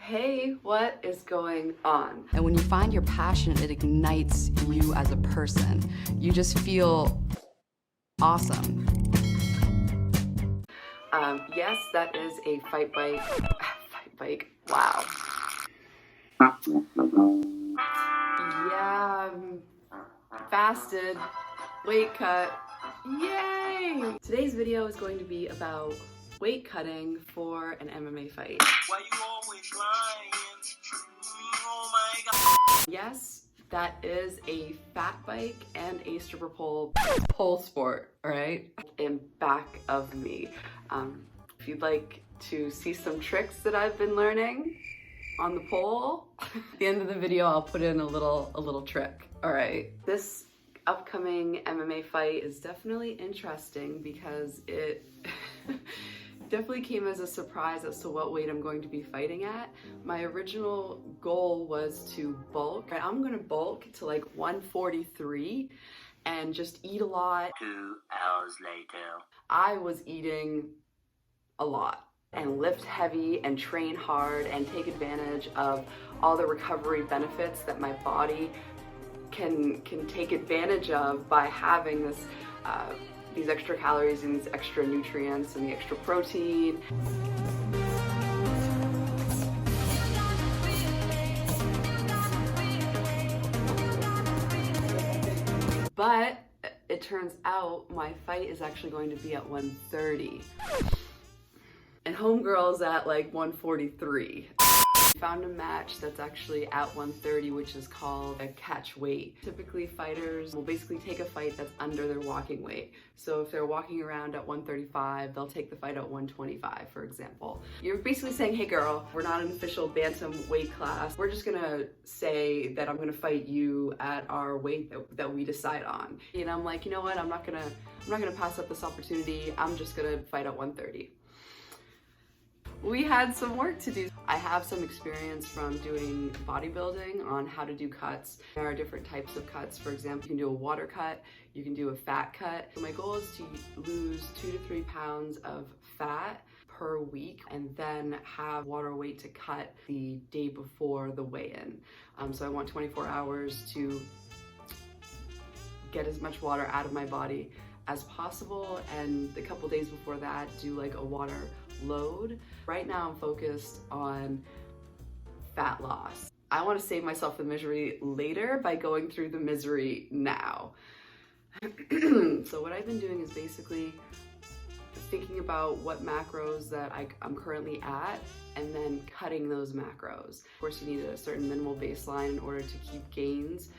Hey, what is going on? And when you find your passion, it ignites you as a person. You just feel awesome. Yes, that is a fight bike. Fight bike. Wow. Yeah, fasted, weight cut. Yay! Today's video is going to be about weight cutting for an MMA fight. Why you always lying? Oh my god. Yes, that is a fat bike and a stripper pole sport, alright? In back of me. If you'd like to see some tricks that I've been learning on the pole, at the end of the video I'll put in a little trick, alright? This upcoming MMA fight is definitely interesting because it definitely came as a surprise as to what weight I'm going to be fighting at. My original goal was to bulk. I'm gonna bulk to like 143 and just eat a lot. 2 hours later. I was eating a lot and lift heavy and train hard and take advantage of all the recovery benefits that my body can take advantage of by having this these extra calories and these extra nutrients and the extra protein. But it turns out my fight is actually going to be at 130. And homegirl's at like 143. Found a match that's actually at 130, which is called a catch weight. Typically fighters will basically take a fight that's under their walking weight. So if they're walking around at 135, they'll take the fight at 125, for example. You're basically saying, hey girl, we're not an official bantam weight class. We're just gonna say that I'm gonna fight you at our weight that we decide on. And I'm like, you know what, I'm not gonna pass up this opportunity. I'm just gonna fight at 130. We had some work to do. I have some experience from doing bodybuilding on how to do cuts. There are different types of cuts. For example, you can do a water cut, you can do a fat cut. My goal is to lose 2 to 3 pounds of fat per week and then have water weight to cut the day before the weigh-in. So I want 24 hours to get as much water out of my body as possible, and a couple days before that do like a water load. Right now I'm focused on fat loss. I want to save myself the misery later by going through the misery now. So what I've been doing is basically thinking about what macros that I'm currently at and then cutting those macros. Of course, you need a certain minimal baseline in order to keep gains,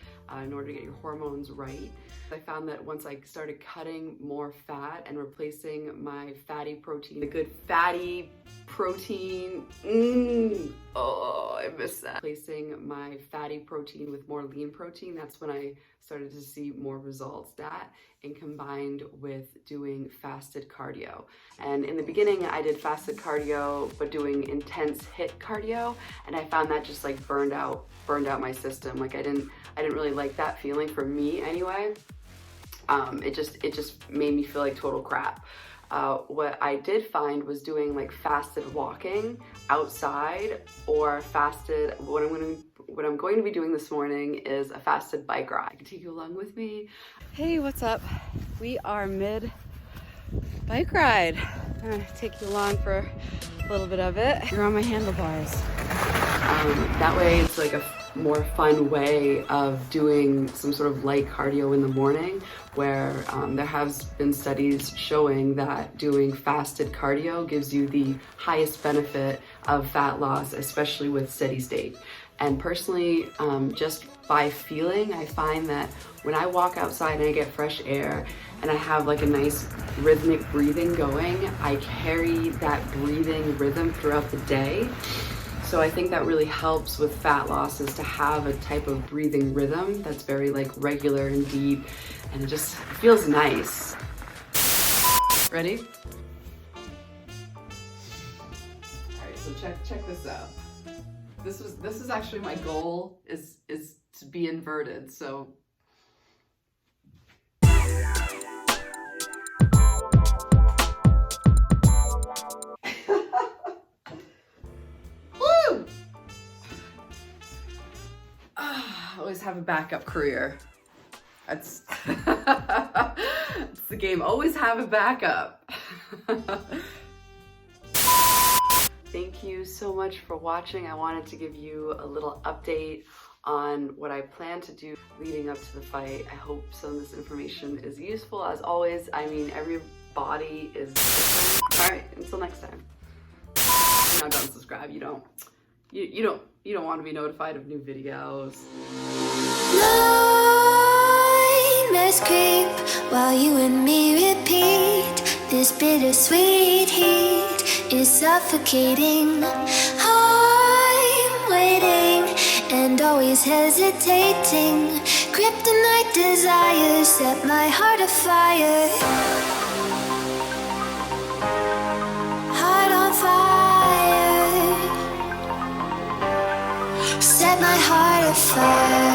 in order to get your hormones right. I found that once I started cutting more fat and replacing my fatty protein, the good fatty protein, oh, I miss that. Replacing my fatty protein with more lean protein, that's when I started to see more results. That and combined with doing fasted cardio. And in the beginning I did fasted cardio, but doing intense HIIT cardio, and I found that just like burned out my system. Like I didn't really like that feeling, for me anyway. It just made me feel like total crap. What I did find was doing like fasted walking outside or fasted, what I'm going to be doing this morning is a fasted bike ride. I can take you along with me. Hey, what's up? We are mid bike ride. I'm gonna take you along for a little bit of it. You're on my handlebars. That way it's like a more fun way of doing some sort of light cardio in the morning, where there has been studies showing that doing fasted cardio gives you the highest benefit of fat loss, especially with steady state. And personally, just by feeling, I find that when I walk outside and I get fresh air and I have like a nice rhythmic breathing going, I carry that breathing rhythm throughout the day. So I think that really helps with fat loss, is to have a type of breathing rhythm that's very like regular and deep, and it just feels nice. Ready? All right, so check this out. This is actually my goal, is to be inverted. So Always have a backup career. That's it's the game. Always have a backup. Thank you so much for watching. I wanted to give you a little update on what I plan to do leading up to the fight. I hope some of this information is useful. As always, I mean, every body is different. All right, until next time. Now don't subscribe. You don't want to be notified of new videos. Nightmares creep while you and me repeat. This bittersweet heat is suffocating. I'm waiting and always hesitating. Kryptonite desires set my heart afire. Heart on fire. Set my heart afire.